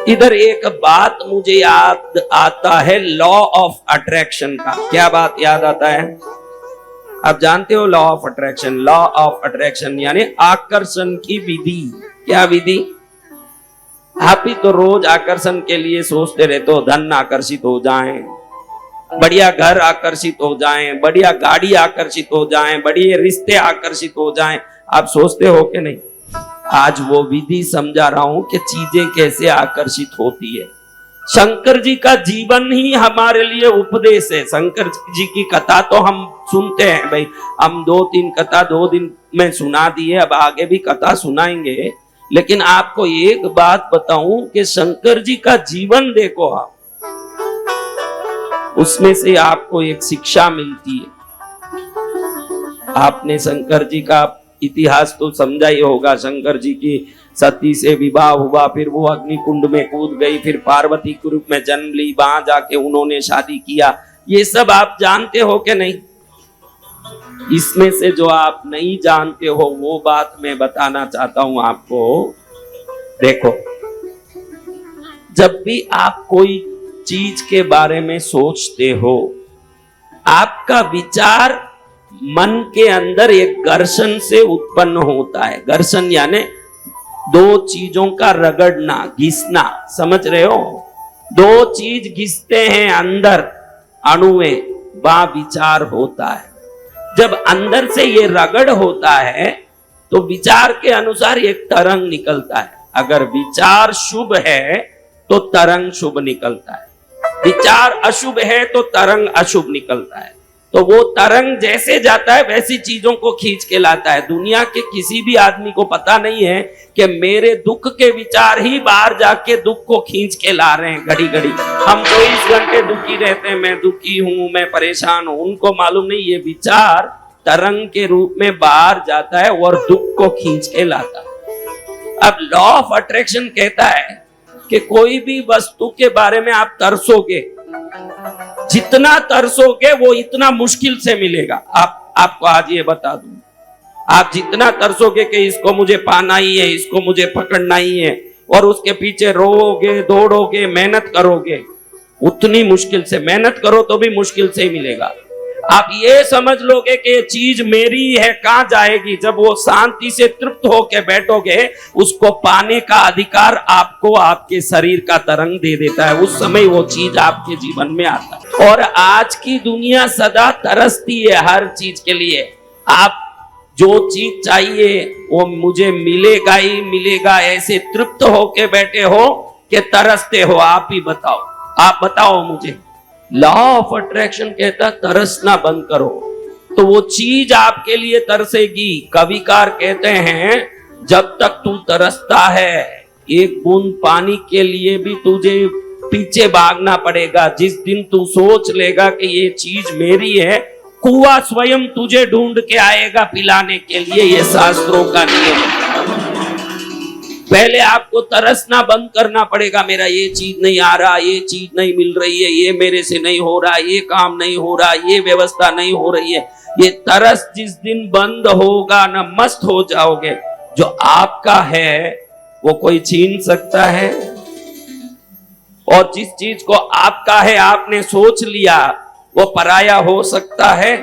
इधर एक बात मुझे याद आता है, लॉ ऑफ अट्रैक्शन का। क्या बात याद आता है? आप जानते हो law of attraction? Law of attraction यानी आकर्षण की विधि। क्या विधि? आप ही तो रोज आकर्षण के लिए सोचते रहते हो, धन आकर्षित हो जाएं, बढ़िया घर आकर्षित हो जाएं, बढ़िया गाड़ी आकर्षित हो जाएं, बढ़िया रिश्ते आकर्षित हो जाएं। आप सोचते हो कि नहीं? आज वो विधि समझा रहा हूं कि चीजें कैसे आकर्षित होती है। शंकर जी का जीवन ही हमारे लिए उपदेश है। शंकर जी की कथा तो हम सुनते हैं भाई, हम 2-3 कथा 2 दिन में सुना दी है, अब आगे भी कथा सुनाएंगे। लेकिन आपको एक बात बताऊं कि शंकर जी का जीवन देखो आप, उसमें से आपको एक शिक्षा मिलती है। आपने शंकर जी का इतिहास तो समझा ही होगा। शंकर जी की सती से विवाह हुआ, फिर वो अग्निकुंड में कूद गई, फिर पार्वती के रूप में जन्म ली, वहां जाके उन्होंने शादी किया। ये सब आप जानते हो कि नहीं? इसमें से जो आप नहीं जानते हो वो बात मैं बताना चाहता हूं आपको। देखो, जब भी आप कोई चीज के बारे में सोचते हो, आपका विचार मन के अंदर एक घर्षण से उत्पन्न होता है। घर्षण यानी दो चीजों का रगड़ना, घिसना, समझ रहे हो? दो चीज घिसते हैं अंदर अणु में, वहां विचार होता है। जब अंदर से ये रगड़ होता है तो विचार के अनुसार एक तरंग निकलता है। अगर विचार शुभ है तो तरंग शुभ निकलता है, विचार अशुभ है तो तरंग अशुभ निकलता है। तो वो तरंग जैसे जाता है वैसी चीजों को खींच के लाता है। दुनिया के किसी भी आदमी को पता नहीं है कि मेरे दुख के विचार ही बाहर जाके दुख को खींच के ला रहे हैं। घड़ी घड़ी हम 24 घंटे दुखी रहते हैं, मैं दुखी हूं, मैं परेशान हूं। उनको मालूम नहीं ये विचार तरंग के रूप में बाहर जाता है और दुख को खींच के लाता है। अब लॉ ऑफ अट्रैक्शन कहता है कि कोई भी वस्तु के बारे में आप तरसोगे, जितना तरसोगे वो इतना मुश्किल से मिलेगा। आपको आज ये बता दूं, आप जितना तरसोगे कि इसको मुझे पाना ही है, इसको मुझे पकड़ना ही है, और उसके पीछे रोओगे, दौड़ोगे, मेहनत करोगे, उतनी मुश्किल से मेहनत करो तो भी मुश्किल से ही मिलेगा। आप ये समझ लोगे कि ये चीज मेरी है, कहां जाएगी? जब वो शांति से तृप्त होके बैठोगे, उसको पाने का अधिकार आपको आपके शरीर का तरंग दे देता है। उस समय वो चीज आपके जीवन में आता है। और आज की दुनिया सदा तरसती है हर चीज के लिए। आप जो चीज चाहिए वो मुझे मिलेगा ही मिलेगा, ऐसे तृप्त होके बैठे हो कि तरसते हो? आप ही बताओ, आप बताओ मुझे। लॉ ऑफ अट्रैक्शन कहता तरसना बंद करो तो वो चीज आपके लिए तरसेगी। कविकार कहते हैं जब तक तू तरसता है, एक बूंद पानी के लिए भी तुझे पीछे भागना पड़ेगा। जिस दिन तू सोच लेगा कि ये चीज मेरी है, कुआं स्वयं तुझे ढूंढ के आएगा पिलाने के लिए। ये शास्त्रों का नियम है। पहले आपको तरसना बंद करना पड़ेगा। मेरा ये चीज नहीं आ रहा, ये चीज नहीं मिल रही है, ये मेरे से नहीं हो रहा, ये काम नहीं हो रहा, ये व्यवस्था नहीं हो रही है। ये तरस जिस दिन बंद होगा ना, मस्त हो जाओगे। जो आपका है वो कोई छीन सकता है? और जिस चीज को आपका है आपने सोच लिया, वो पराया हो सकता है?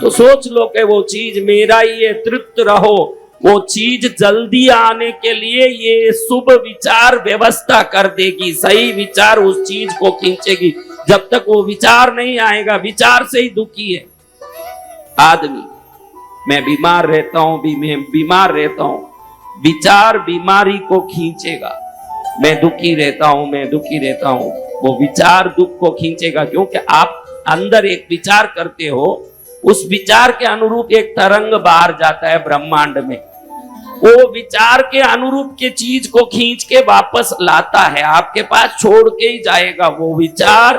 तो सोच लो कि वो चीज मेरा ही है, तृप्त रहो। वो चीज जल्दी आने के लिए ये शुभ विचार व्यवस्था कर देगी, सही विचार उस चीज को खींचेगी। जब तक वो विचार नहीं आएगा, विचार से ही दुखी है आदमी। मैं बीमार रहता हूं, मैं बीमार रहता हूं, विचार बीमारी को खींचेगा। मैं दुखी रहता हूं, मैं दुखी रहता हूं, वो विचार दुख को खींचेगा। क्योंकि आप अंदर एक विचार करते हो, उस विचार के अनुरूप एक तरंग बाहर जाता है ब्रह्मांड में। वो विचार के अनुरूप के चीज को खींच के वापस लाता है, आपके पास छोड़ के ही जाएगा। वो विचार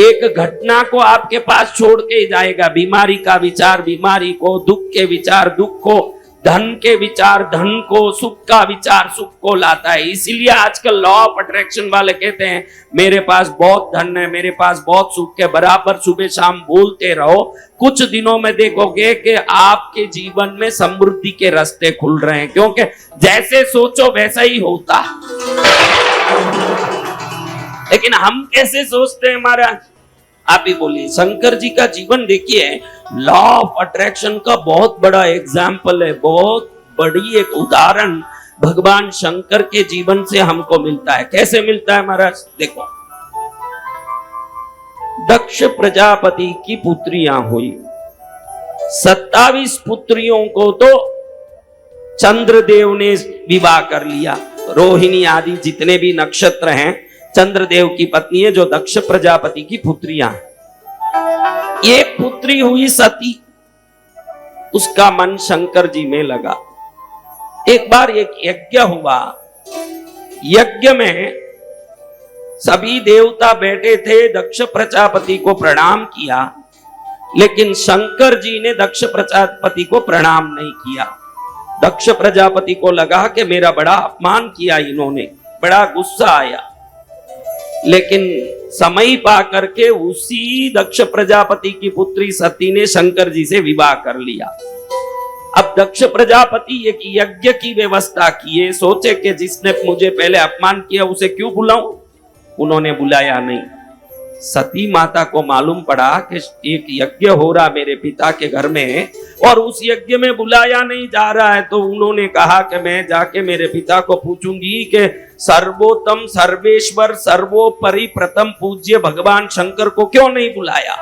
एक घटना को आपके पास छोड़ के ही जाएगा। बीमारी का विचार बीमारी को, दुख के विचार दुख को, धन के विचार धन को, सुख का विचार सुख को लाता है। इसीलिए आजकल लॉ ऑफ अट्रैक्शन वाले कहते हैं मेरे पास बहुत धन है, मेरे पास बहुत सुख है, बराबर सुबह शाम बोलते रहो, कुछ दिनों में देखोगे कि आपके जीवन में समृद्धि के रास्ते खुल रहे हैं, क्योंकि जैसे सोचो वैसा ही होता। लेकिन हम कैसे सोचते हैं महाराज, आप ही बोलिए। शंकर जी का जीवन देखिए, लॉ ऑफ अट्रैक्शन का बहुत बड़ा एग्जाम्पल है, बहुत बड़ी एक उदाहरण भगवान शंकर के जीवन से हमको मिलता है। कैसे मिलता है महाराज, देखो। दक्ष प्रजापति की पुत्रियां हुई, 27 पुत्रियों को तो चंद्रदेव ने विवाह कर लिया। रोहिणी आदि जितने भी नक्षत्र हैं चंद्रदेव की पत्नी है, जो दक्ष प्रजापति की पुत्रियां। एक पुत्री हुई सती, उसका मन शंकर जी में लगा। एक बार एक यज्ञ हुआ, यज्ञ में सभी देवता बैठे थे, दक्ष प्रजापति को प्रणाम किया, लेकिन शंकर जी ने दक्ष प्रजापति को प्रणाम नहीं किया। दक्ष प्रजापति को लगा कि मेरा बड़ा अपमान किया इन्होंने, बड़ा गुस्सा आया। लेकिन समय पा करके उसी दक्ष प्रजापति की पुत्री सती ने शंकर जी से विवाह कर लिया। अब दक्ष प्रजापति एक यज्ञ की व्यवस्था किए, सोचे कि जिसने मुझे पहले अपमान किया उसे क्यों बुलाऊं, उन्होंने बुलाया नहीं। सती माता को मालूम पड़ा कि एक यज्ञ हो रहा मेरे पिता के घर में और उस यज्ञ में बुलाया नहीं जा रहा है, तो उन्होंने कहा कि मैं जाके मेरे पिता को पूछूंगी कि सर्वोत्तम सर्वेश्वर सर्वोपरि प्रथम पूज्य भगवान शंकर को क्यों नहीं बुलाया।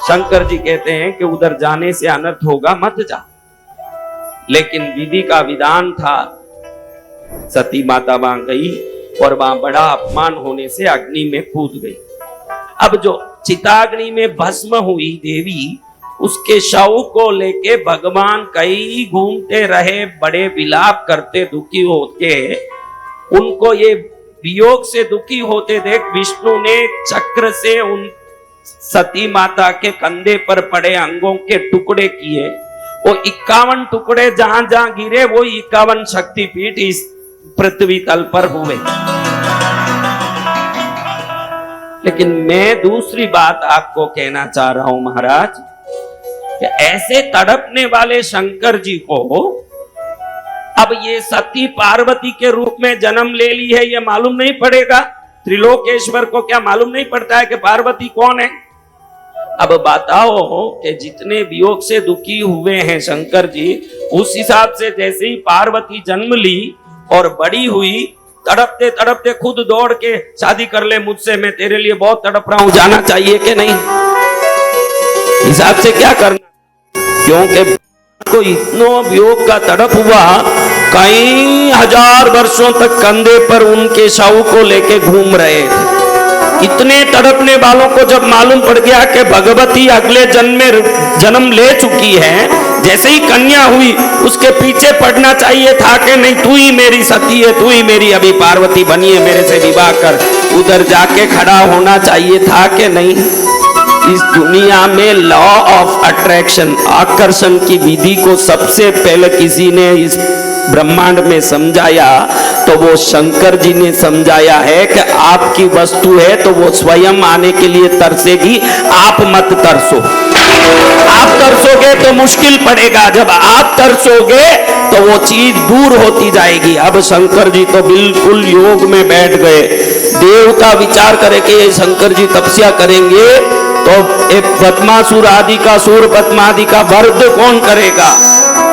शंकर जी कहते हैं कि उधर जाने से अनर्थ होगा, मत जा। लेकिन विधि का विधान था, सती माता वहां गई और वहां बड़ा अपमान होने से अग्नि में कूद गई। अब जो चिताग्नि में भस्म हुई देवी, उसके शव को लेके भगवान कई घूमते रहे, बड़े विलाप करते दुखी होते। उनको ये वियोग से दुखी होते देख विष्णु ने चक्र से उन सती माता के कंधे पर पड़े अंगों के टुकड़े किए। वो 51 टुकड़े जहां जहां गिरे वो 51 शक्तिपीठ इस पृथ्वी तल पर हुए। लेकिन मैं दूसरी बात आपको कहना चाह रहा हूं महाराज, कि ऐसे तड़पने वाले शंकर जी को अब ये सती पार्वती के रूप में जन्म ले ली है, ये मालूम नहीं पड़ेगा। त्रिलोकेश्वर को क्या मालूम नहीं पड़ता है कि पार्वती कौन है। अब बताओ कि जितने वियोग से दुखी हुए हैं शंकर जी, उस हिसाब से जैसे ही पार्वती जन्म ली और बड़ी हुई, तड़पते तड़पते खुद दौड़ के शादी कर ले मुझसे, मैं तेरे लिए बहुत तड़प रहा हूं, जाना चाहिए कि नहीं। हिसाब से क्या करना, क्योंकि को इतना वियोग का तड़प हुआ, कई हजार वर्षों तक कंधे पर उनके शव को लेके घूम रहे थे। इतने तड़पने वालों को जब मालूम पड़ गया कि भगवती अगले जन्म में जन्म ले चुकी है, जैसे ही कन्या हुई उसके पीछे पड़ना चाहिए था कि नहीं, तू ही मेरी सती है, तू ही मेरी अभी पार्वती बनी है, मेरे से विवाह कर, उधर जाके खड़ा होना चाहिए था कि नहीं। इस दुनिया में लॉ ऑफ अट्रैक्शन, आकर्षण की विधि को सबसे पहले किसी ने इस ब्रह्मांड में समझाया तो वो शंकर जी ने समझाया है कि आपकी वस्तु है तो वो स्वयं आने के लिए तरसेगी, आप मत तरसो। आप तरसोगे तो मुश्किल पड़ेगा, जब आप तरसोगे तो वो चीज दूर होती जाएगी। अब शंकर जी तो बिल्कुल योग में बैठ गए। देवता विचार करे कि ये शंकर जी तपस्या करेंगे तो एक पद्मासुर आदि का, सूर पद्मादि का वध कौन करेगा।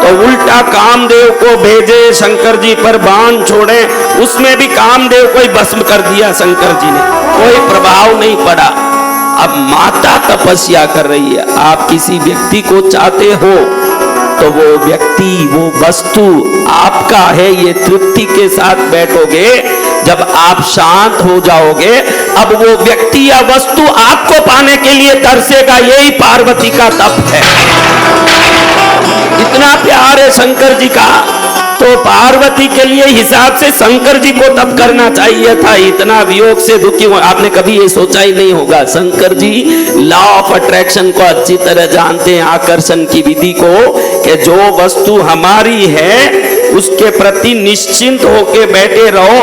तो उल्टा कामदेव को भेजे शंकर जी पर बाण छोड़े, उसमें भी कामदेव को ही भस्म कर दिया शंकर जी ने, कोई प्रभाव नहीं पड़ा। अब माता तपस्या कर रही है, आप किसी व्यक्ति को चाहते हो तो वो व्यक्ति, वो वस्तु आपका है, ये तृप्ति के साथ बैठोगे। जब आप शांत हो जाओगे, अब वो व्यक्ति या वस्तु आपको पाने के लिए तरसेगा। यही पार्वती का तप है। इतना प्यार है शंकर जी का, तो पार्वती के लिए हिसाब से शंकर जी को तप करना चाहिए था। इतना वियोग से दुखी हुआ, आपने कभी ये सोचा ही नहीं होगा। Shankar ji law of attraction को अच्छी तरह जानते हैं, आकर्षण की विधि को, कि कि जो वस्तु हमारी है उसके प्रति निश्चिंत होके बैठे रहो।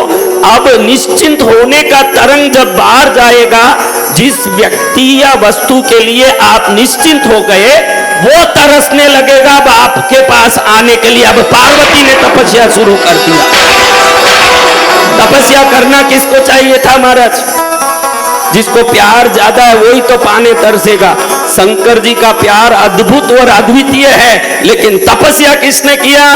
अब निश्चिंत होने का तरंग जब बाहर जाएगा, जिस व्यक्ति या वस्तु के लिए आप निश्चिंत हो गए वो तरसने लगेगा अब आपके पास आने के लिए। अब पार्वती ने तपस्या शुरू कर दिया। तपस्या करना किसको चाहिए था महाराज? जिसको प्यार ज्यादा है वही तो पाने तरसेगा। शंकर जी का प्यार अद्भुत और अद्वितीय है, लेकिन तपस्या किसने किया?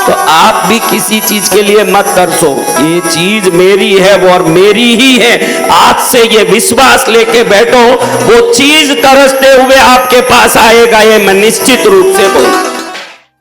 तो आप भी किसी चीज के लिए मत तरसो, ये चीज मेरी है वो और मेरी ही है। आज से ये विश्वास लेके बैठो, वो चीज तरसते हुए आपके पास आएगा, ये मैं निश्चित रूप से बोलूं।